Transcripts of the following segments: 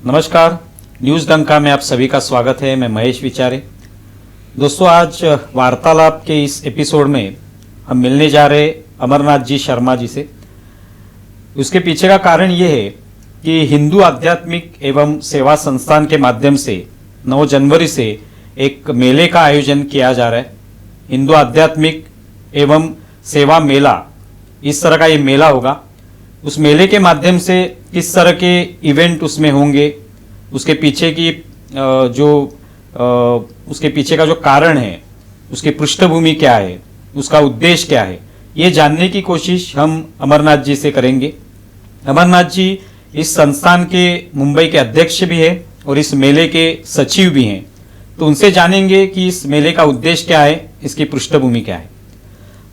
नमस्कार, न्यूज़ डंका में आप सभी का स्वागत है। मैं महेश विचारे। दोस्तों, आज वार्तालाप के इस एपिसोड में हम मिलने जा रहे अमरनाथ जी शर्मा जी से। उसके पीछे का कारण ये है कि हिंदू आध्यात्मिक एवं सेवा संस्थान के माध्यम से 9 जनवरी से एक मेले का आयोजन किया जा रहा है। हिंदू आध्यात्मिक एवं सेवा मेला, इस तरह का ये मेला होगा। उस मेले के माध्यम से किस तरह के इवेंट उसमें होंगे, उसके पीछे की उसके पीछे का जो कारण है, उसकी पृष्ठभूमि क्या है, उसका उद्देश्य क्या है, ये जानने की कोशिश हम अमरनाथ जी से करेंगे। अमरनाथ जी इस संस्थान के मुंबई के अध्यक्ष भी हैं और इस मेले के सचिव भी हैं, तो उनसे जानेंगे कि इस मेले का उद्देश्य क्या है, इसकी पृष्ठभूमि क्या है।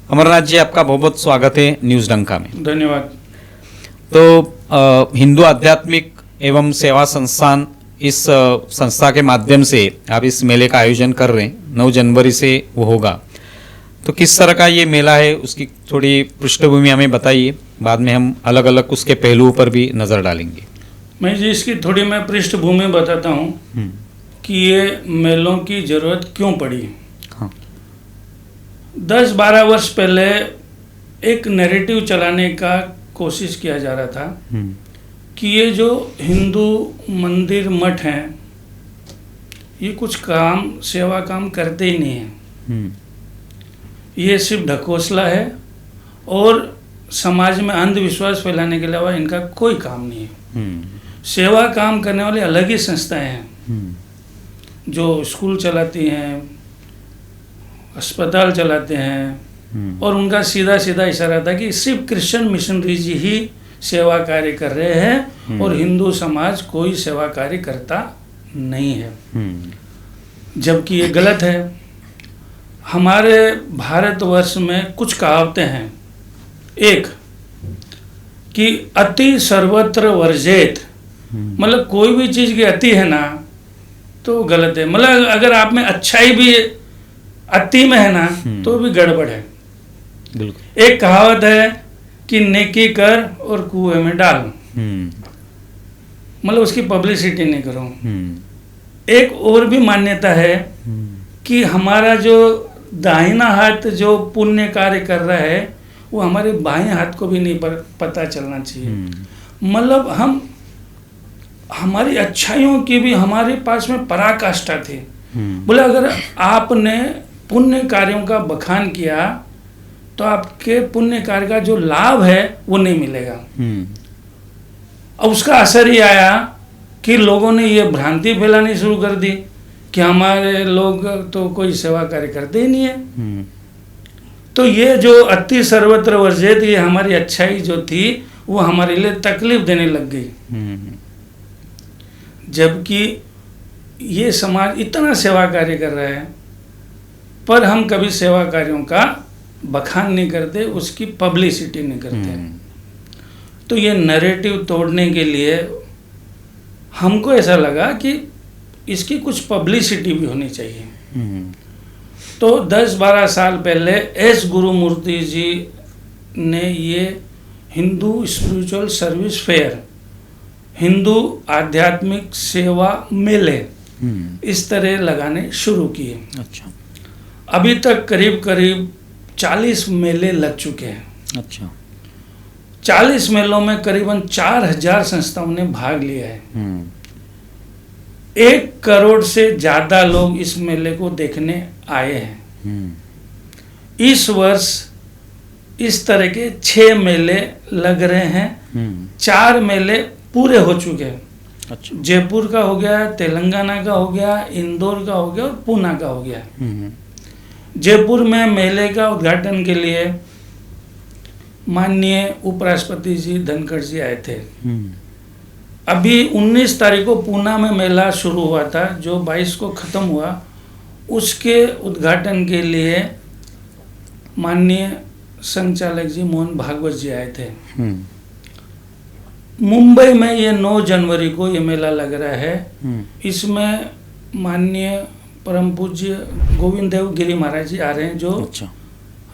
अमरनाथ जी, आपका बहुत बहुत स्वागत है न्यूज़ डंका में। धन्यवाद। तो हिंदू आध्यात्मिक एवं सेवा संस्थान, इस संस्था के माध्यम से आप इस मेले का आयोजन कर रहे हैं। 9 जनवरी से वो होगा, तो किस तरह का ये मेला है, उसकी थोड़ी पृष्ठभूमि हमें बताइए। बाद में हम अलग अलग उसके पहलुओं पर भी नज़र डालेंगे। मैं जी इसकी थोड़ी मैं पृष्ठभूमि बताता हूँ कि ये मेलों की ज़रूरत क्यों पड़ी। हाँ। 10-12 वर्ष पहले एक नैरेटिव चलाने का कोशिश किया जा रहा था कि ये जो हिंदू मंदिर मठ हैं, ये कुछ काम सेवा काम करते ही नहीं हैं। ये सिर्फ ढकोसला है और समाज में अंधविश्वास फैलाने के अलावा इनका कोई काम नहीं है। सेवा काम करने वाली अलग ही संस्थाएं हैं जो स्कूल चलाती हैं, अस्पताल चलाते हैं, और उनका सीधा सीधा इशारा था कि सिर्फ क्रिश्चियन मिशनरीज ही सेवा कार्य कर रहे हैं और हिंदू समाज कोई सेवा कार्य करता नहीं है, जबकि ये गलत है। हमारे भारतवर्ष में कुछ कहावतें हैं। एक कि अति सर्वत्र वर्जेत, मतलब कोई भी चीज़ की अति है ना तो गलत है। मतलब अगर आप में अच्छाई भी अति में है ना तो भी गड़बड़ है। एक कहावत है कि नेकी कर और कुएं में डाल, मतलब उसकी पब्लिसिटी नहीं करो। एक और भी मान्यता है कि हमारा जो दाहिना हाथ जो पुण्य कार्य कर रहा है वो हमारे बाएं हाथ को भी नहीं पता चलना चाहिए। मतलब हम हमारी अच्छाइयों की भी हमारे पास में पराकाष्ठा थी। बोले अगर आपने पुण्य कार्यों का बखान किया तो आपके पुण्य कार्य का जो लाभ है वो नहीं मिलेगा। अब उसका असर ही आया कि लोगों ने ये भ्रांति फैलानी शुरू कर दी कि हमारे लोग तो कोई सेवा कार्य करते ही नहीं है। तो ये जो अति सर्वत्र वर्जित, ये हमारी अच्छाई जो थी वो हमारे लिए तकलीफ देने लग गई। जबकि ये समाज इतना सेवा कार्य कर रहा है पर हम कभी सेवा कार्यों का बखान नहीं करते, उसकी पब्लिसिटी नहीं करते। तो ये नैरेटिव तोड़ने के लिए हमको ऐसा लगा कि इसकी कुछ पब्लिसिटी भी होनी चाहिए। तो 10-12 साल पहले एस गुरुमूर्ति जी ने ये Hindu spiritual service fair, Hindu आध्यात्मिक सेवा मेले इस तरह लगाने शुरू किए। अच्छा। अभी तक करीब करीब 40 मेले लग चुके हैं। अच्छा। 40 मेलों में करीबन 4000 संस्थाओं ने भाग लिया है। 1 करोड़ से ज़्यादा लोग इस मेले को देखने आए हैं। इस वर्ष इस तरह के 6 मेले लग रहे हैं। 4 मेले पूरे हो चुके हैं। अच्छा। जयपुर का हो गया, तेलंगाना का हो गया, इंदौर का हो गया और पूना का हो गया। जयपुर में मेले का उद्घाटन के लिए माननीय उपराष्ट्रपति जी धनखड़ जी आए थे। अभी 19 तारीख को पूना में मेला शुरू हुआ था, जो 22 को ख़त्म हुआ। उसके उद्घाटन के लिए माननीय संचालक जी मोहन भागवत जी आए थे। मुंबई में ये 9 जनवरी को ये मेला लग रहा है। इसमें माननीय परम पूज्य गोविंद देव गिरी महाराज जी आ रहे हैं, जो अच्छा।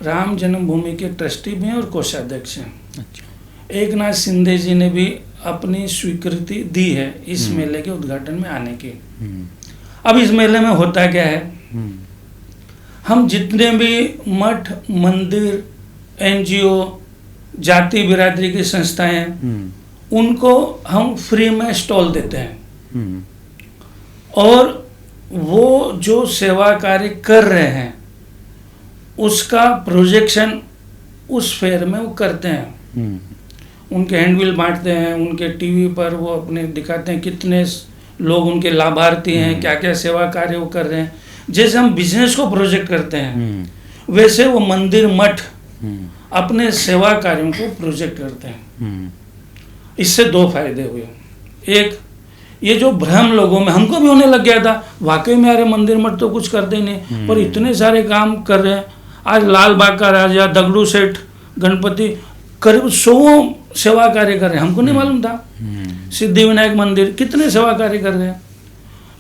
राम जन्मभूमि के ट्रस्टी भी हैं और कोषाध्यक्ष हैं। अच्छा। एकनाथ शिंदे जी ने भी अपनी स्वीकृति दी है इस मेले के उद्घाटन में आने की। अब इस मेले में होता क्या है, हम जितने भी मठ, मंदिर, एनजीओ, जाति बिरादरी की संस्थाएं हैं, उनको हम फ्री में स्टॉल देते हैं और वो जो सेवा कार्य कर रहे हैं उसका प्रोजेक्शन उस फेयर में वो करते हैं। उनके हैंडबिल बांटते हैं, उनके टीवी पर वो अपने दिखाते हैं कितने लोग उनके लाभार्थी हैं, क्या क्या सेवा कार्य वो कर रहे हैं। जैसे हम बिजनेस को प्रोजेक्ट करते हैं वैसे वो मंदिर, मठ अपने सेवा कार्यों को प्रोजेक्ट करते हैं। इससे दो फायदे हुए। एक, ये जो भ्रम लोगों में, हमको भी होने लग गया था, वाकई में अरे मंदिर मठ तो कुछ करते ही नहीं, पर इतने सारे काम कर रहे हैं। आज लाल बाग का राजा, दगड़ू सेठ, गणपति करीब 100 सेवा कार्य कर रहे हैं, हमको नहीं मालूम था। सिद्धि विनायक मंदिर कितने सेवा कार्य कर रहे हैं।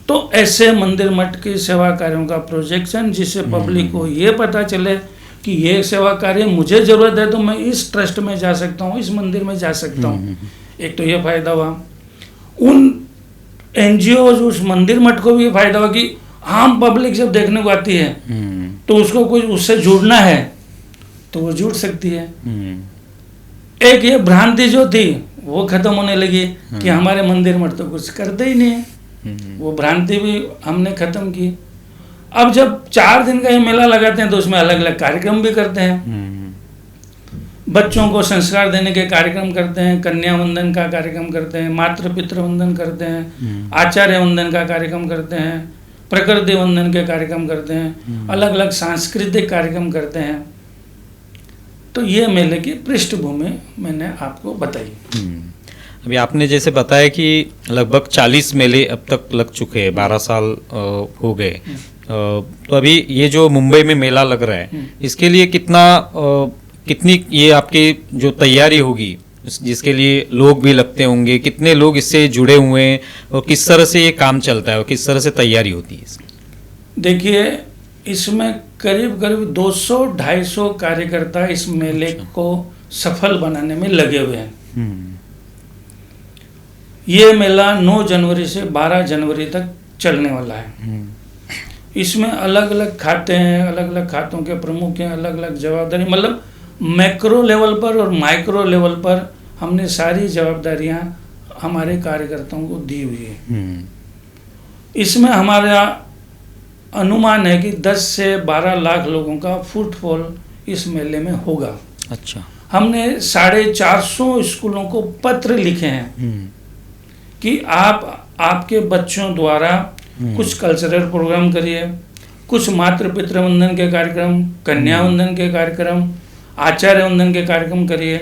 तो ऐसे मंदिर मठ की सेवा कार्यों का प्रोजेक्शन, जिससे पब्लिक को ये पता चले कि ये सेवा कार्य मुझे जरूरत है तो मैं इस ट्रस्ट में जा सकता हूँ, इस मंदिर में जा सकता हूँ। एक तो ये फायदा हुआ। उन एनजीओ, उस मंदिर मठ को भी ये फायदा हुआ कि आम पब्लिक जब देखने को आती है तो उसको कुछ उससे जुड़ना है तो वो जुड़ सकती है। एक ये भ्रांति जो थी वो खत्म होने लगी कि हमारे मंदिर मठ तो कुछ करते ही नहीं है, वो भ्रांति भी हमने खत्म की। अब जब 4 दिन का ये मेला लगाते हैं तो उसमें अलग अलग कार्यक्रम भी करते हैं। बच्चों को संस्कार देने के कार्यक्रम करते हैं, कन्या वंदन का कार्यक्रम करते हैं, मातृ पितृ वंदन करते हैं, आचार्य वंदन का कार्यक्रम करते हैं, प्रकृति वंदन के कार्यक्रम करते हैं, अलग अलग सांस्कृतिक कार्यक्रम करते हैं। तो ये मेले की पृष्ठभूमि मैंने आपको बताई। अभी आपने जैसे बताया कि लगभग 40 मेले अब तक लग चुके हैं, 12 साल हो गए। तो अभी ये जो मुंबई में मेला लग रहा है, इसके लिए कितनी ये आपकी जो तैयारी होगी, जिसके लिए लोग भी लगते होंगे, कितने लोग इससे जुड़े हुए हैं और किस तरह से ये काम चलता है और किस तरह से तैयारी होती है इसकी? देखिए, इसमें करीब करीब 200-250 कार्यकर्ता इस मेले को सफल बनाने में लगे हुए हैं। ये मेला 9 जनवरी से 12 जनवरी तक चलने वाला है। इसमें अलग अलग खाते हैं, अलग अलग खातों के प्रमुख हैं, अलग अलग जवाबदारी, मतलब मैक्रो लेवल पर और माइक्रो लेवल पर हमने सारी जवाबदारियां हमारे कार्यकर्ताओं को दी हुई है। इसमें हमारा अनुमान है कि 10 से 12 लाख लोगों का फुटफॉल इस मेले में होगा। अच्छा। हमने 450 स्कूलों को पत्र लिखे हैं कि आपके बच्चों द्वारा कुछ कल्चरल प्रोग्राम करिए, कुछ मातृ पितृ वंदन के कार्यक्रम, कन्या वंदन के कार्यक्रम, आचार्य वंदन के कार्यक्रम करिए।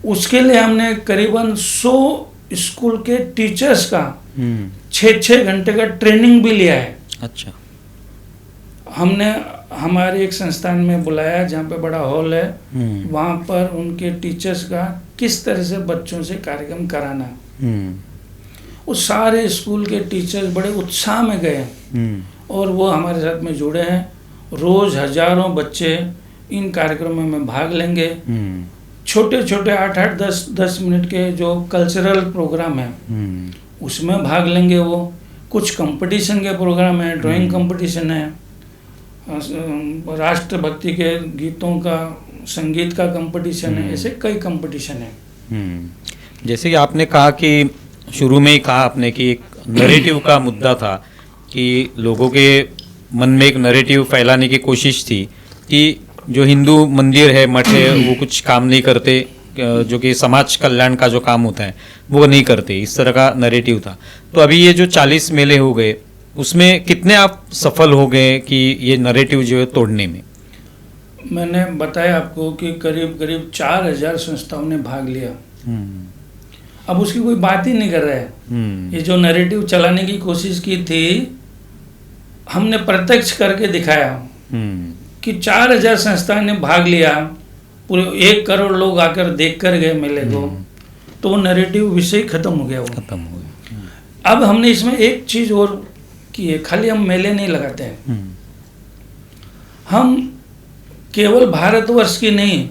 उसके लिए हमने करीबन 100 स्कूल के टीचर्स का 6-6 घंटे का ट्रेनिंग भी लिया है। अच्छा। हमने हमारे एक संस्थान में बुलाया जहाँ पे बड़ा हॉल है, वहाँ पर उनके टीचर्स का किस तरह से बच्चों से कार्यक्रम कराना। वो सारे स्कूल के टीचर्स बड़े उत्साह में गए और वो हमारे साथ में जुड़े हैं। रोज हजारों बच्चे इन कार्यक्रमों में भाग लेंगे। छोटे छोटे 8-8, 10-10 मिनट के जो कल्चरल प्रोग्राम है उसमें भाग लेंगे। वो कुछ कंपटीशन के प्रोग्राम है, ड्राइंग कंपटीशन है, राष्ट्रभक्ति के गीतों का, संगीत का कंपटीशन है, ऐसे कई कंपटीशन है। जैसे कि आपने कहा कि शुरू में ही कहा आपने कि एक नैरेटिव का मुद्दा था कि लोगों के मन में एक नैरेटिव फैलाने की कोशिश थी कि जो हिंदू मंदिर है, मठ है, वो कुछ काम नहीं करते, जो कि समाज कल्याण का जो काम होता है वो नहीं करते, इस तरह का नैरेटिव था। तो अभी ये जो 40 मेले हो गए, उसमें कितने आप सफल हो गए कि ये नैरेटिव जो है तोड़ने में? मैंने बताया आपको कि करीब करीब 4000 संस्थाओं ने भाग लिया। अब उसकी कोई बात ही नहीं कर रहा है। ये जो नैरेटिव चलाने की कोशिश की थी, हमने प्रत्यक्ष करके दिखाया कि 4000 संस्थाओं ने भाग लिया, पूरे 1 करोड़ लोग आकर देख कर गए मेले को, तो वो नैरेटिव विषय खत्म हो गया। खत्म हो गया। अब हमने इसमें एक चीज और की है, खाली हम मेले नहीं लगाते हैं, हम केवल भारतवर्ष की नहीं,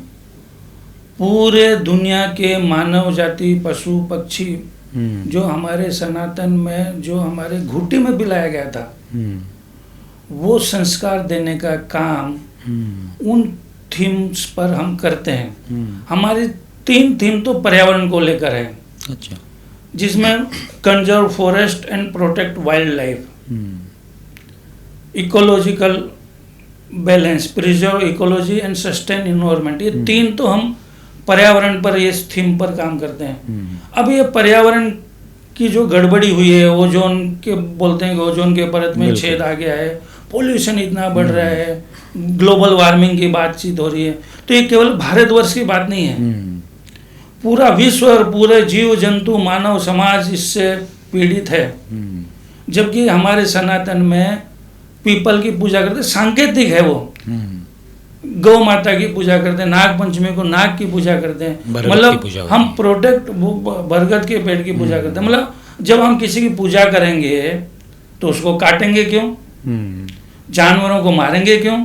पूरे दुनिया के मानव जाति, पशु पक्षी जो हमारे सनातन में, जो हमारे घुट्टी में पिलाया गया था, वो संस्कार देने का काम उन थीम्स पर हम करते हैं। हमारी 3 थीम तो पर्यावरण को लेकर है। अच्छा। जिसमें conserve forest and protect wild life, ecological balance, preserve ecology and sustain environment, ये 3 तो हम पर्यावरण पर, ये थीम पर काम करते हैं। अब ये पर्यावरण की जो गड़बड़ी हुई है, ओजोन के बोलते हैं कि ओजोन के परत में छेद आ गया है, पोल्यूशन इतना बढ़ रहा है, ग्लोबल वार्मिंग की बातचीत हो रही है, तो ये केवल भारतवर्ष की बात नहीं है, पूरा विश्व और पूरे जीव जंतु मानव समाज इससे पीड़ित है। जबकि हमारे सनातन में पीपल की पूजा करते, सांकेतिक है वो, गौ माता की पूजा करते हैं, नाग पंचमी को नाग की पूजा करते हैं, मतलब हम प्रोटेक्ट बरगद के पेड़ की पूजा करते हैं। मतलब जब हम किसी की पूजा करेंगे तो उसको काटेंगे क्यों, जानवरों को मारेंगे क्यों?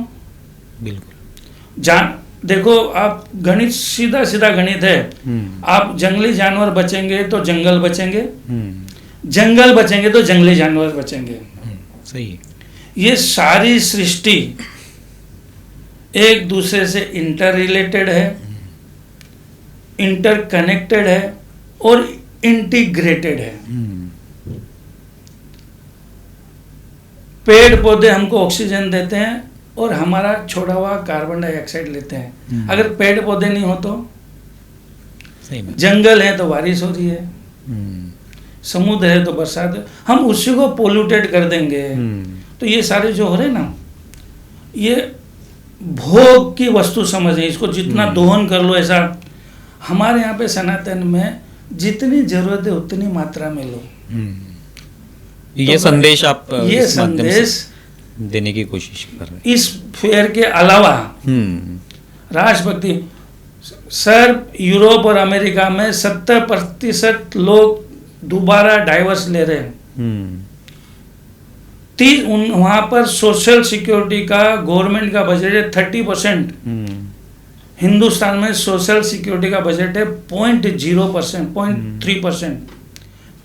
बिल्कुल। देखो आप, गणित सीधा सीधा गणित है। आप जंगली जानवर बचेंगे तो जंगल बचेंगे, जंगल बचेंगे तो जंगली जानवर बचेंगे। सही। ये सारी सृष्टि एक दूसरे से इंटर रिलेटेड है, इंटर कनेक्टेड है और इंटीग्रेटेड है। पेड़ पौधे हमको ऑक्सीजन देते हैं और हमारा छोड़ा हुआ कार्बन डाइऑक्साइड लेते हैं। अगर पेड़ पौधे नहीं हो तो, जंगल है तो बारिश हो रही है, समुद्र है तो बरसात है, हम उसी को पोल्यूटेड कर देंगे। तो ये सारे जो हो रहे ना, ये भोग की वस्तु समझ है, इसको जितना दोहन कर लो। ऐसा हमारे यहाँ पे सनातन में जितनी जरूरत है उतनी मात्रा में लो। ये तो संदेश आप ये संदेश देने की कोशिश कर रहे हैं। इस फेयर के अलावा राष्ट्रभक्ति, सर यूरोप और अमेरिका में 70% लोग दोबारा डाइवर्स ले रहे हैं। वहां पर सोशल सिक्योरिटी का गवर्नमेंट का बजट है 30%। हिंदुस्तान में सोशल सिक्योरिटी का बजट है 0.0%, 0.3%।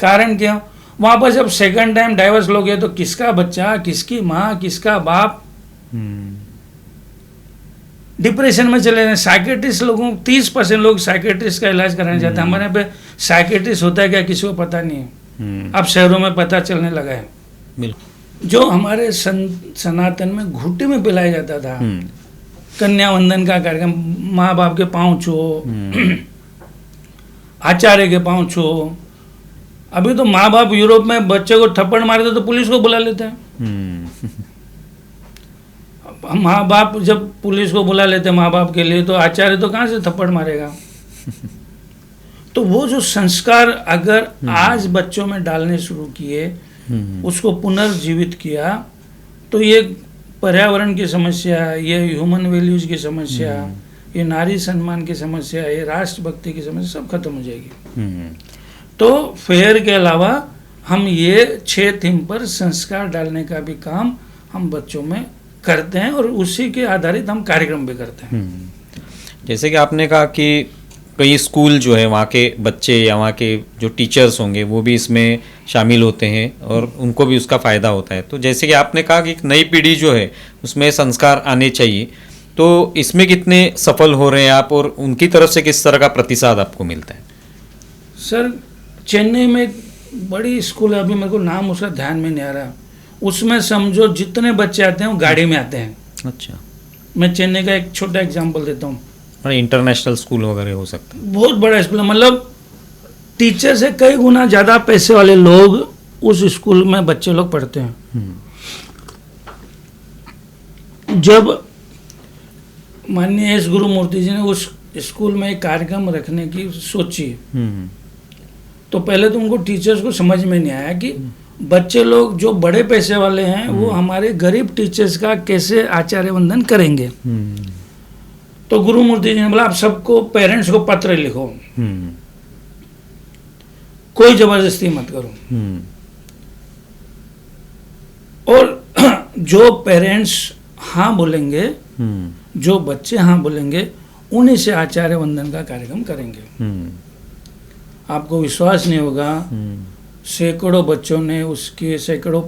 कारण क्या? वहां पर जब सेकंड टाइम डाइवर्स लोगे तो किसका बच्चा, किसकी माँ, किसका बाप डिप्रेशन में चले जाए। साइकेट्रिस्ट लोगों 30% लोग साइकेट्रिस्ट का इलाज कराने जाते हैं। हमारे यहाँ पे साइकेट्रिस्ट होता है क्या, किसी को पता नहीं है। अब शहरों में पता चलने लगा है। जो हमारे सनातन में घुट्टी में पिलाया जाता था, कन्या वंदन का कार्यक्रम, माँ बाप के पाँव छो, आचार्य के पाँव छो। अभी तो माँ बाप यूरोप में बच्चे को थप्पड़ मारते तो पुलिस को बुला लेते हैं। माँ बाप जब पुलिस को बुला लेते हैं माँ बाप के लिए, तो आचार्य तो कहाँ से थप्पड़ मारेगा? तो वो जो संस्कार अगर आज बच्चों में डालने शुरू किए, उसको पुनर्जीवित किया, तो ये पर्यावरण की समस्या, ये ह्यूमन वैल्यूज की समस्या, ये नारी सम्मान की समस्या, ये राष्ट्रभक्ति की समस्या सब खत्म हो जाएगी। तो फेयर के अलावा हम ये 6 थीम पर संस्कार डालने का भी काम हम बच्चों में करते हैं और उसी के आधारित हम कार्यक्रम भी करते हैं। जैसे कि आपने कहा कि कई स्कूल जो है वहाँ के बच्चे या वहाँ के जो टीचर्स होंगे वो भी इसमें शामिल होते हैं और उनको भी उसका फ़ायदा होता है। तो जैसे कि आपने कहा कि एक नई पीढ़ी जो है उसमें संस्कार आने चाहिए, तो इसमें कितने सफल हो रहे हैं आप और उनकी तरफ से किस तरह का प्रतिसाद आपको मिलता है? सर, चेन्नई में एक बड़ी स्कूल है, अभी मेरे को नाम उसका ध्यान में नहीं आ रहा, उसमें समझो जितने बच्चे आते हैं वो गाड़ी में आते हैं। अच्छा। मैं चेन्नई का एक छोटा एग्जांपल देता हूँ। इंटरनेशनल स्कूल वगैरह हो सकता है, बहुत बड़ा स्कूल है, मतलब टीचर से कई गुना ज़्यादा पैसे वाले लोग उस स्कूल में बच्चे लोग पढ़ते हैं। जब माननीय एस गुरुमूर्ति जी ने उस स्कूल में एक कार्यक्रम रखने की सोची, तो पहले तो उनको टीचर्स को समझ में नहीं आया कि बच्चे लोग जो बड़े पैसे वाले हैं वो हमारे गरीब टीचर्स का कैसे आचार्य वंदन करेंगे। तो गुरुमूर्ति जी ने बोला आप सबको पेरेंट्स को पत्र लिखो, कोई जबरदस्ती मत करो, और जो पेरेंट्स हाँ बोलेंगे, जो बच्चे हाँ बोलेंगे, उन्हीं से आचार्य वंदन का कार्यक्रम करेंगे। आपको विश्वास नहीं होगा, सैकड़ों बच्चों ने उसके, सैकड़ों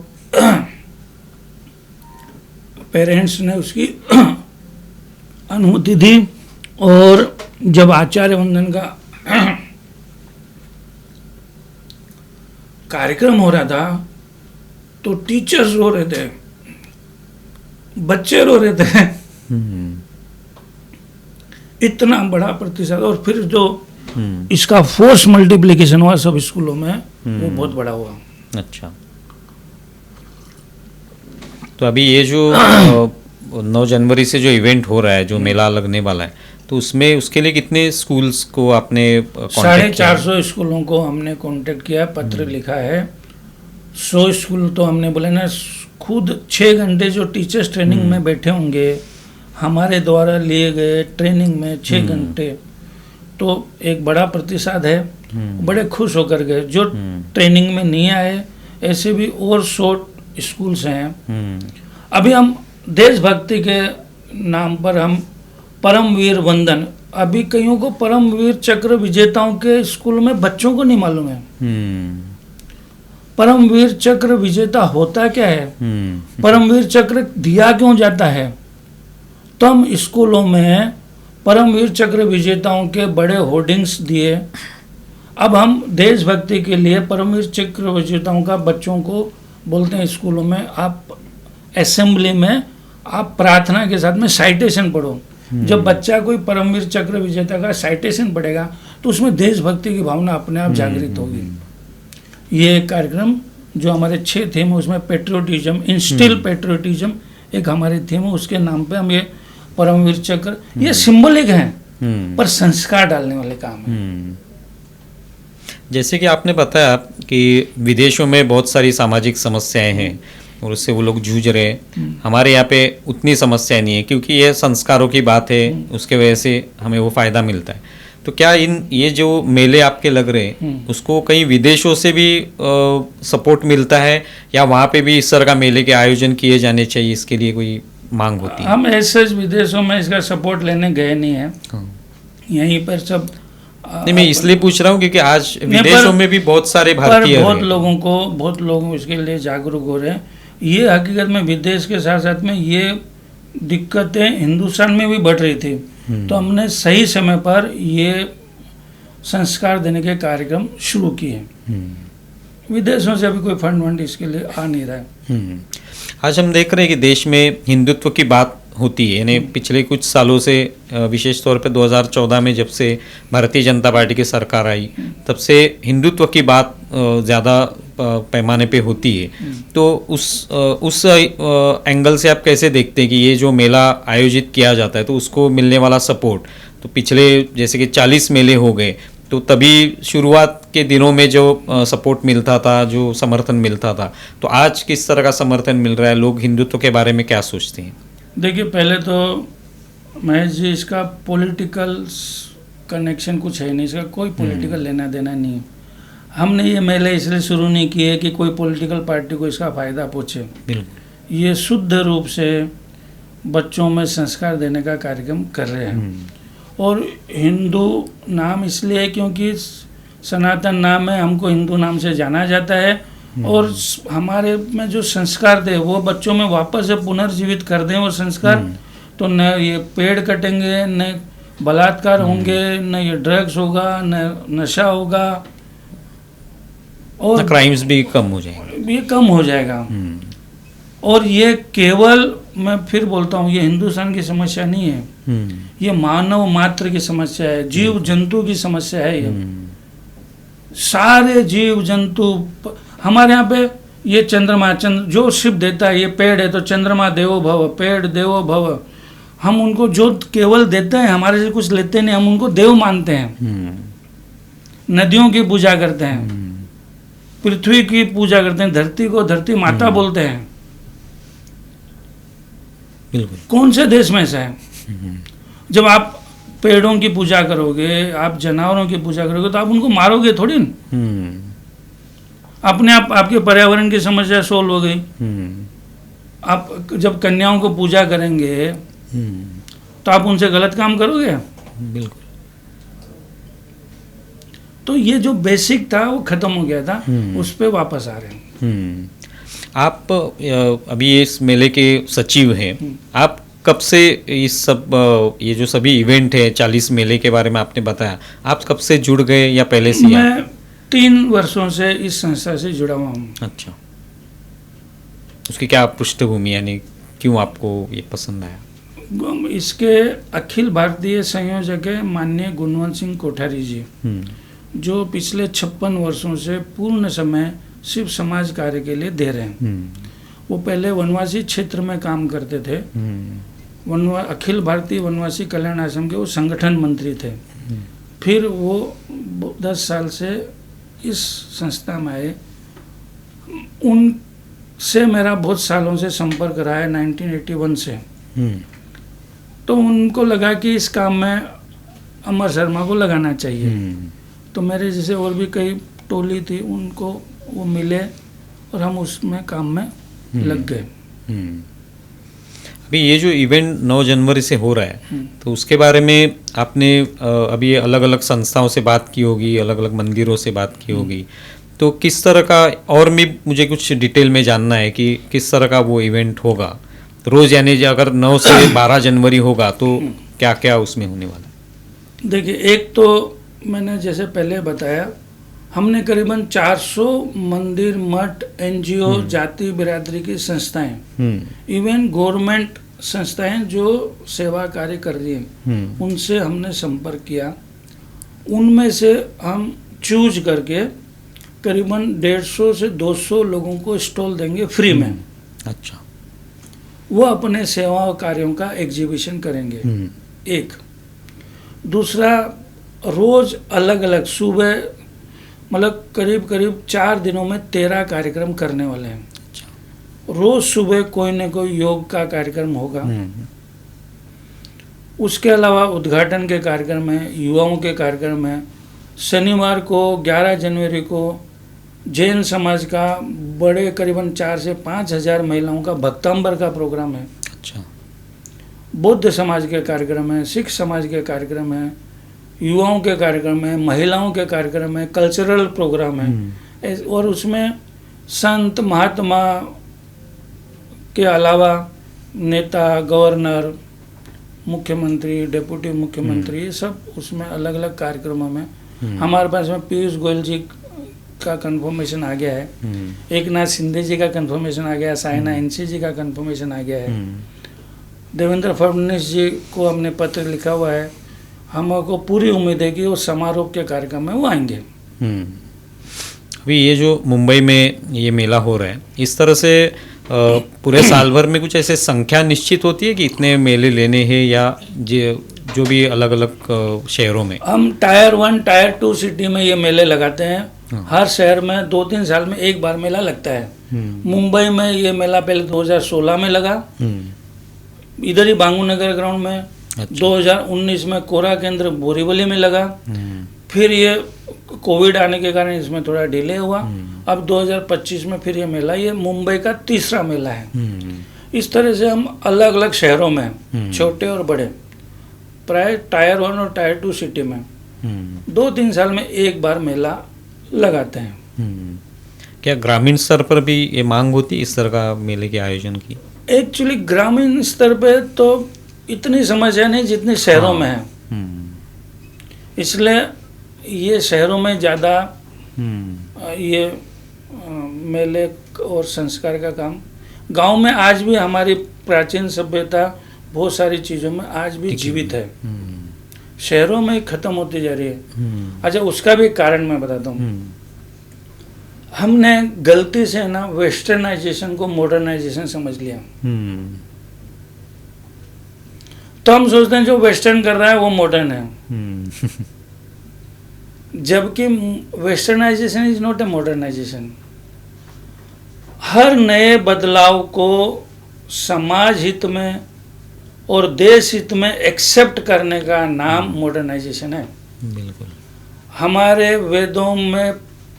पेरेंट्स ने उसकी अनुमति दी, और जब आचार्य वंदन का कार्यक्रम हो रहा था तो टीचर्स रो रहे थे, बच्चे रो रहे थे। इतना बड़ा प्रतिशत, और फिर जो इसका फोर्स मल्टीप्लिकेशन हुआ सब स्कूलों में, वो बहुत बड़ा हुआ। अच्छा, तो अभी ये जो 9 जनवरी से जो इवेंट हो रहा है, जो मेला लगने वाला है, तो उसमें उसके लिए कितने स्कूल्स को आपने कांटेक्ट किया? 450 स्कूलों को हमने कांटेक्ट किया, पत्र लिखा है। 100 स्कूल तो हमने बोले ना, खुद 6 घंटे जो टीचर्स ट्रेनिंग में बैठे होंगे, हमारे द्वारा लिए गए ट्रेनिंग में 6 घंटे, तो एक बड़ा प्रतिशत है। बड़े खुश होकर गए। जो ट्रेनिंग में नहीं आए, ऐसे भी और 100 स्कूल्स हैं। अभी हम देशभक्ति के नाम पर हम परमवीर वंदन, अभी कईयों को परमवीर चक्र विजेताओं के स्कूल में बच्चों को नहीं मालूम है। परमवीर चक्र विजेता होता क्या है, परमवीर चक्र दिया क्यों जाता है, तो हम स्कूलों में परमवीर चक्र विजेताओं के बड़े होर्डिंग्स दिए। अब हम देशभक्ति के लिए परमवीर चक्र विजेताओं का बच्चों को बोलते हैं स्कूलों में, आप असेंबली में आप प्रार्थना के साथ में साइटेशन पढ़ो। जब बच्चा कोई परमवीर चक्र विजेता का साइटेशन पढ़ेगा तो उसमें देशभक्ति की भावना अपने आप जागृत होगी। ये कार्यक्रम जो हमारे 6 थीम है, उसमें पेट्रियोटिज्म, इंस्टिल पेट्रियोटिज्म एक हमारी थीम है, उसके नाम पे हम ये परमवीर चक्र, ये सिंबलिक हैं पर संस्कार डालने वाले काम है। जैसे कि आपने बताया कि विदेशों में बहुत सारी सामाजिक समस्याएं हैं और उससे वो लोग जूझ रहे हैं। हमारे यहाँ पे उतनी समस्याएं नहीं है, क्योंकि ये संस्कारों की बात है, उसके वजह से हमें वो फायदा मिलता है। तो क्या ये जो मेले आपके लग रहे हैं, उसको कहीं विदेशों से भी सपोर्ट मिलता है, या वहाँ पे भी इस तरह का मेले के आयोजन किए जाने चाहिए, इसके लिए कोई मांग होती है? हम ऐसे विदेशों में इसका सपोर्ट लेने गए नहीं है। यहीं पर सब नहीं, मैं इसलिए पूछ रहा हूँ क्योंकि आज विदेशों में भी बहुत सारे भारतीय, बहुत लोग इसके लिए जागरूक हो रहे हैं। ये हकीकत में विदेश के साथ साथ में ये दिक्कतें हिंदुस्तान में भी बढ़ रही थी, तो हमने सही समय पर ये संस्कार देने के कार्यक्रम शुरू किए। विदेशों से अभी कोई फंड इसके लिए आ नहीं रहा है। आज हम देख रहे हैं कि देश में हिंदुत्व की बात होती है, यानी पिछले कुछ सालों से, विशेष तौर पे 2014 में जब से भारतीय जनता पार्टी की सरकार आई, तब से हिंदुत्व की बात ज़्यादा पैमाने पे होती है। तो उस एंगल से आप कैसे देखते हैं कि ये जो मेला आयोजित किया जाता है, तो उसको मिलने वाला सपोर्ट, तो पिछले जैसे कि 40 मेले हो गए, तो तभी शुरुआत के दिनों में जो सपोर्ट मिलता था, जो समर्थन मिलता था, तो आज किस तरह का समर्थन मिल रहा है? लोग हिंदुत्व के बारे में क्या सोचते हैं? देखिए, पहले तो महेश जी, इसका पॉलिटिकल कनेक्शन कुछ है नहीं, इसका कोई पॉलिटिकल लेना देना नहीं है। हमने ये मेले इसलिए शुरू नहीं किए कि कोई पॉलिटिकल पार्टी को इसका फ़ायदा पहुँचे। बिल्कुल, ये शुद्ध रूप से बच्चों में संस्कार देने का कार्यक्रम कर रहे हैं। और हिंदू नाम इसलिए है क्योंकि सनातन नाम है, हमको हिंदू नाम से जाना जाता है, और हमारे में जो संस्कार थे वो बच्चों में वापस से पुनर्जीवित कर दें वो संस्कार। तो न ये पेड़ कटेंगे, न बलात्कार होंगे, न ये ड्रग्स होगा, न नशा होगा, और क्राइम्स भी कम हो जाएंगे, ये कम हो जाएगा। और ये केवल, मैं फिर बोलता हूँ, ये हिंदुस्तान की समस्या नहीं है, ये मानव मात्र की समस्या है, जीव जंतु की समस्या है। ये सारे जीव जंतु हमारे यहाँ पे, ये चंद्रमा जो शिव देता है, ये पेड़ है तो चंद्रमा देवो भव, पेड़ देवो भव, हम उनको जो केवल देते हैं, हमारे से कुछ लेते नहीं, हम उनको देव मानते हैं। नदियों की पूजा करते हैं, पृथ्वी की पूजा करते हैं, धरती को धरती माता बोलते हैं। बिल्कुल, कौन से देश में ऐसा है? जब आप पेड़ों की पूजा करोगे, आप जानवरों की पूजा करोगे, तो आप उनको मारोगे थोड़ी न। अपने आप आपके पर्यावरण की समस्या सोल्व हो गई। आप जब कन्याओं को पूजा करेंगे तो आप उनसे गलत काम करोगे? बिल्कुल। तो ये जो बेसिक था वो खत्म हो गया था, उस पे वापस आ रहे हैं। आप अभी इस मेले के सचिव हैं, आप कब से इस सब ये जो सभी इवेंट है 40 मेले के बारे में आपने बताया, आप कब से जुड़ गए या पहले से ही आप? मैं 3 वर्षों से इस संस्था से जुड़ा हुआ हूँ। अच्छा, उसकी क्या पृष्ठभूमि, यानी क्यों आपको ये पसंद आया? इसके अखिल भारतीय संयोजक है माननीय गुणवंत सिंह कोठारी जी, जो पिछले 56 वर्षों से पूर्ण समय शिव समाज कार्य के लिए दे रहे हैं। वो पहले वनवासी क्षेत्र में काम करते थे, अखिल भारतीय वनवासी कल्याण आश्रम के वो संगठन मंत्री थे। फिर वो 10 साल से इस संस्था में आए। उनसे मेरा बहुत सालों से संपर्क रहा है, 1981 से। तो उनको लगा कि इस काम में अमर शर्मा को लगाना चाहिए। तो मेरे जैसे और भी कई टोली थी, उनको वो मिले और हम उसमें काम में लग गए। अभी ये जो इवेंट 9 जनवरी से हो रहा है, तो उसके बारे में आपने अभी अलग अलग संस्थाओं से बात की होगी, अलग अलग मंदिरों से बात की होगी, तो किस तरह का, और भी मुझे कुछ डिटेल में जानना है कि किस तरह का वो इवेंट होगा रोज़, यानी अगर 9 से 12 जनवरी होगा तो क्या क्या उसमें होने वाला है? देखिए, एक तो मैंने जैसे पहले बताया, हमने करीबन 400 मंदिर, मठ, एनजीओ, जाति बिरादरी की संस्थाएं, इवन गवर्नमेंट संस्थाएं जो सेवा कार्य कर रही हैं, उनसे हमने संपर्क किया। उनमें से हम चूज करके करीबन 150 से 200 लोगों को स्टॉल देंगे फ्री में। अच्छा, वो अपने सेवा कार्यों का एग्जीबिशन करेंगे। एक दूसरा, रोज अलग अलग सुबह, मतलब करीब करीब 4 दिनों में 13 कार्यक्रम करने वाले हैं। रोज सुबह कोई न कोई योग का कार्यक्रम होगा। उसके अलावा उद्घाटन के कार्यक्रम है, युवाओं के कार्यक्रम है। शनिवार को 11 जनवरी को जैन समाज का बड़े करीबन 4 से 5 हज़ार महिलाओं का भक्तांबर का प्रोग्राम है। अच्छा, बौद्ध समाज के कार्यक्रम है, सिख समाज के कार्यक्रम है, युवाओं के कार्यक्रम है, महिलाओं के कार्यक्रम है, कल्चरल प्रोग्राम है। और उसमें संत महात्मा के अलावा नेता, गवर्नर, मुख्यमंत्री, डिप्टी मुख्यमंत्री, ये सब उसमें अलग अलग कार्यक्रमों में। हमारे पास में पीयूष गोयल जी का कंफर्मेशन आ गया है, एक नाथ शिंदे जी का कंफर्मेशन आ गया, साइना एनसी जी का कंफर्मेशन आ गया है, देवेंद्र फडणवीस जी को हमने पत्र लिखा हुआ है। हमको पूरी उम्मीद है कि वो समारोह के कार्यक्रम में वो आएंगे। अभी ये जो मुंबई में ये मेला हो रहा है, इस तरह से पूरे साल भर में कुछ ऐसे संख्या निश्चित होती है कि इतने मेले लेने हैं, या जो भी अलग अलग शहरों में? हम टायर 1, टायर 2 सिटी में ये मेले लगाते हैं। हर शहर में 2-3 साल में एक बार मेला लगता है। मुंबई में ये मेला पहले 2016 में लगा, इधर ही बांगूनगर ग्राउंड में। अच्छा। 2019 में कोरा केंद्र बोरीवली में लगा। फिर ये कोविड आने के कारण इसमें थोड़ा डिले हुआ। अब 2025 में फिर ये मेला, ये मुंबई का तीसरा मेला है। इस तरह से हम अलग अलग शहरों में, छोटे और बड़े, प्राय टायर 1 और टायर 2 सिटी में 2-3 साल में एक बार मेला लगाते हैं। क्या ग्रामीण स्तर पर भी ये मांग होती है इस तरह का मेले के आयोजन की? एक्चुअली ग्रामीण स्तर पे तो इतनी समस्या नहीं जितनी शहरों में है। इसलिए ये शहरों में ज़्यादा ये मेले और संस्कार का काम। गांव में आज भी हमारी प्राचीन सभ्यता बहुत सारी चीज़ों में आज भी जीवित है, शहरों में ख़त्म होती जा रही है। अच्छा, उसका भी कारण मैं बताता हूँ। हमने गलती से ना वेस्टर्नाइजेशन को मॉडर्नाइजेशन समझ लिया। तो हम सोचते हैं जो वेस्टर्न कर रहा है वो मॉडर्न है, जबकि westernization is not a modernization. हर नए बदलाव को समाज हित में और देश हित में एक्सेप्ट करने का नाम मॉडर्नाइजेशन है। बिल्कुल। हमारे वेदों में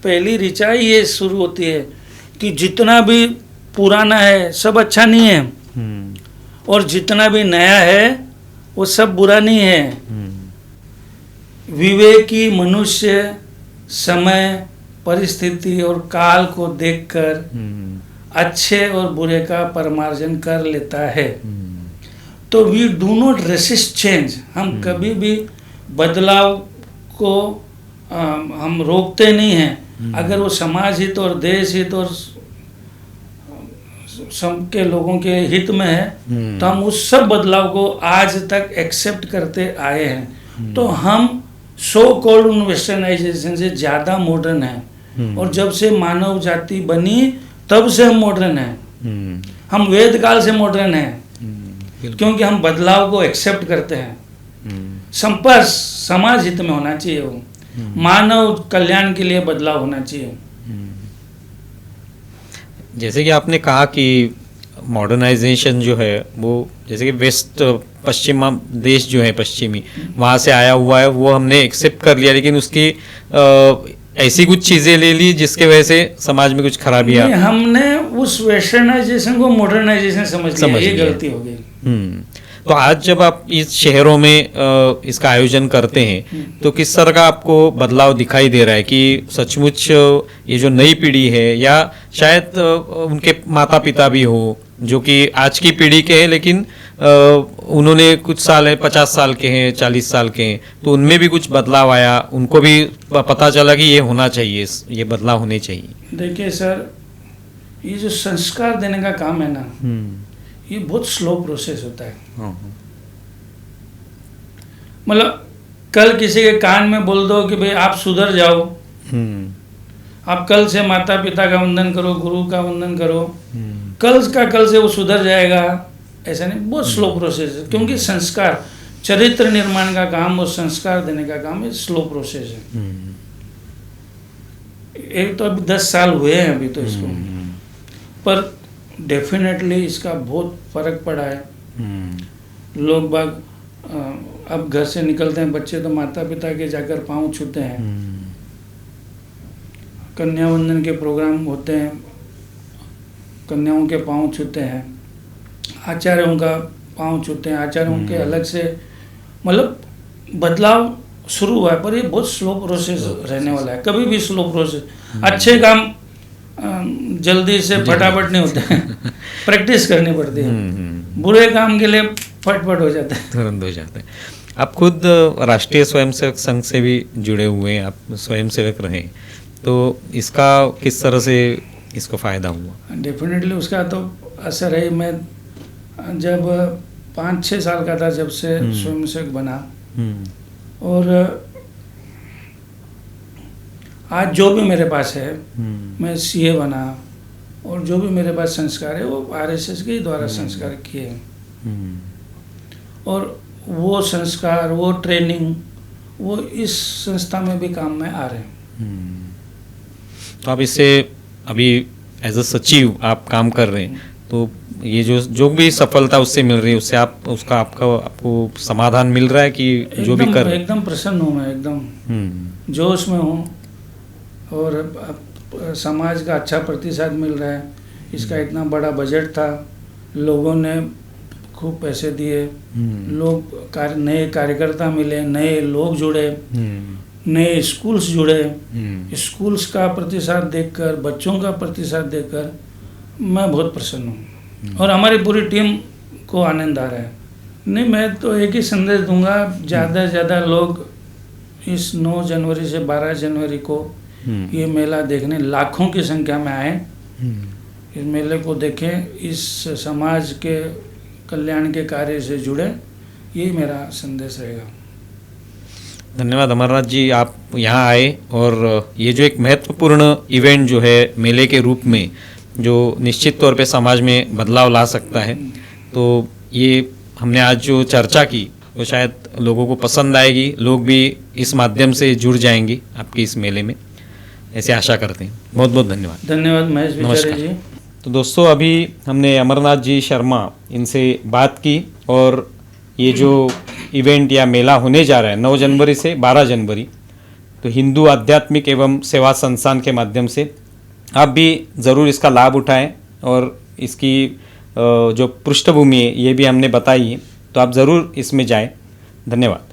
पहली ऋचा ये शुरू होती है कि जितना भी पुराना है सब अच्छा नहीं है, और जितना भी नया है वो सब बुरा नहीं है। विवेकी मनुष्य समय, परिस्थिति और काल को देखकर अच्छे और बुरे का परमार्जन कर लेता है। तो we do not resist change, हम कभी भी बदलाव को हम रोकते नहीं हैं। अगर वो समाज हित और देश हित और सबके लोगों के हित में है तो हम उस सब बदलाव को आज तक एक्सेप्ट करते आए हैं। तो हम सो कॉल्ड वेस्टर्नाइजेशन से ज़्यादा मॉडर्न हैं, और जब से मानव जाति बनी तब से हम मॉडर्न हैं। हम वेद काल से मॉडर्न हैं, क्योंकि हम बदलाव को एक्सेप्ट करते हैं। संपर्क समाज हित में होना चाहिए, वो मानव कल्याण के लिए बदलाव होना चाहिए। जैसे कि आपने कहा कि मॉडर्नाइजेशन जो है वो जैसे कि वेस्ट पश्चिमा देश जो है पश्चिमी वहाँ से आया हुआ है, वो हमने एक्सेप्ट कर लिया, लेकिन उसकी ऐसी कुछ चीज़ें ले ली जिसके वजह से समाज में कुछ खराबियाँ, हमने उस वेस्टर्नाइजेशन को मॉडर्नाइजेशन समझ लिया, ये गलती हो गई। तो आज जब आप इस शहरों में इसका आयोजन करते हैं तो किस तरह का आपको बदलाव दिखाई दे रहा है कि सचमुच ये जो नई पीढ़ी है, या शायद उनके माता पिता भी हो जो कि आज की पीढ़ी के हैं, लेकिन उन्होंने कुछ साल है 50 साल के हैं, 40 साल के हैं, तो उनमें भी कुछ बदलाव आया, उनको भी पता चला कि ये होना चाहिए, ये बदलाव होने चाहिए। देखिए सर, ये जो संस्कार देने का काम है ना, ये बहुत स्लो प्रोसेस होता है। मतलब कल किसी के कान में बोल दो कि भाई आप सुधर जाओ, आप कल से माता पिता का वंदन करो, गुरु का वंदन करो, कल से वो सुधर जाएगा, ऐसा नहीं। बहुत स्लो प्रोसेस है, क्योंकि संस्कार, चरित्र निर्माण का काम और संस्कार देने का काम, ये स्लो प्रोसेस है। एक तो अभी 10 साल हुए हैं अभी तो इसको, पर डेफिनेटली इसका बहुत फर्क पड़ा है। लोग बाग अब घर से निकलते हैं बच्चे तो माता पिता के जाकर पांव छूते हैं। कन्या वंदन के प्रोग्राम होते हैं, कन्याओं के पांव छूते हैं, आचार्यों का पांव छूते हैं, आचार्यों के अलग से, मतलब बदलाव शुरू हुआ है, पर ये बहुत स्लो प्रोसेस रहने वाला है। कभी भी स्लो प्रोसेस। अच्छे काम जल्दी से फटाफट नहीं होते हैं, प्रैक्टिस करनी पड़ती है। बुरे काम के लिए फटफट हो जाता है, तुरंत हो जाता है। आप खुद राष्ट्रीय स्वयंसेवक संघ से भी जुड़े हुए हैं, आप स्वयंसेवक रहे, तो इसका किस तरह से इसको फ़ायदा हुआ? डेफिनेटली उसका तो असर है। मैं जब 5-6 साल का था जब से स्वयंसेवक बना, और आज जो भी मेरे पास है, मैं सीए बना, और जो भी मेरे पास संस्कार है वो आरएसएस के द्वारा संस्कार किए हैं। और वो संस्कार, वो ट्रेनिंग, वो इस संस्था में भी काम में आ रहे हैं। तो आप इससे अभी एज अ सचिव आप काम कर रहे हैं, तो ये जो भी सफलता उससे मिल रही है, उससे आपको समाधान मिल रहा है कि जो भी कर, एकदम प्रसन्न हूँ मैं, एकदम जोश में हूँ, और समाज का अच्छा प्रतिसाद मिल रहा है। इसका इतना बड़ा बजट था, लोगों ने खूब पैसे दिए, लोग नए कार्यकर्ता मिले, नए लोग जुड़े, नए स्कूल्स जुड़े। स्कूल्स का प्रतिसाद देखकर, बच्चों का प्रतिसाद देखकर मैं बहुत प्रसन्न हूँ, और हमारी पूरी टीम को आनंद आ रहा है। नहीं, मैं तो एक ही संदेश दूंगा, ज़्यादा से ज़्यादा लोग इस 9 जनवरी से 12 जनवरी को ये मेला देखने लाखों की संख्या में आए, इस मेले को देखें, इस समाज के कल्याण के कार्य से जुड़े, यही मेरा संदेश रहेगा। धन्यवाद अमरनाथ जी, आप यहाँ आए और ये जो एक महत्वपूर्ण इवेंट जो है मेले के रूप में, जो निश्चित तौर पे समाज में बदलाव ला सकता है, तो ये हमने आज जो चर्चा की वो शायद लोगों को पसंद आएगी, लोग भी इस माध्यम से जुड़ जाएंगे आपके इस मेले में, ऐसे आशा करते हैं। बहुत बहुत धन्यवाद। धन्यवाद महेश विचारे जी। तो दोस्तों, अभी हमने अमरनाथ जी शर्मा इनसे बात की, और ये जो इवेंट या मेला होने जा रहा है 9 जनवरी से 12 जनवरी, तो हिंदू आध्यात्मिक एवं सेवा संस्थान के माध्यम से आप भी ज़रूर इसका लाभ उठाएं, और इसकी जो पृष्ठभूमि है ये भी हमने बताई है, तो आप ज़रूर इसमें जाएं। धन्यवाद।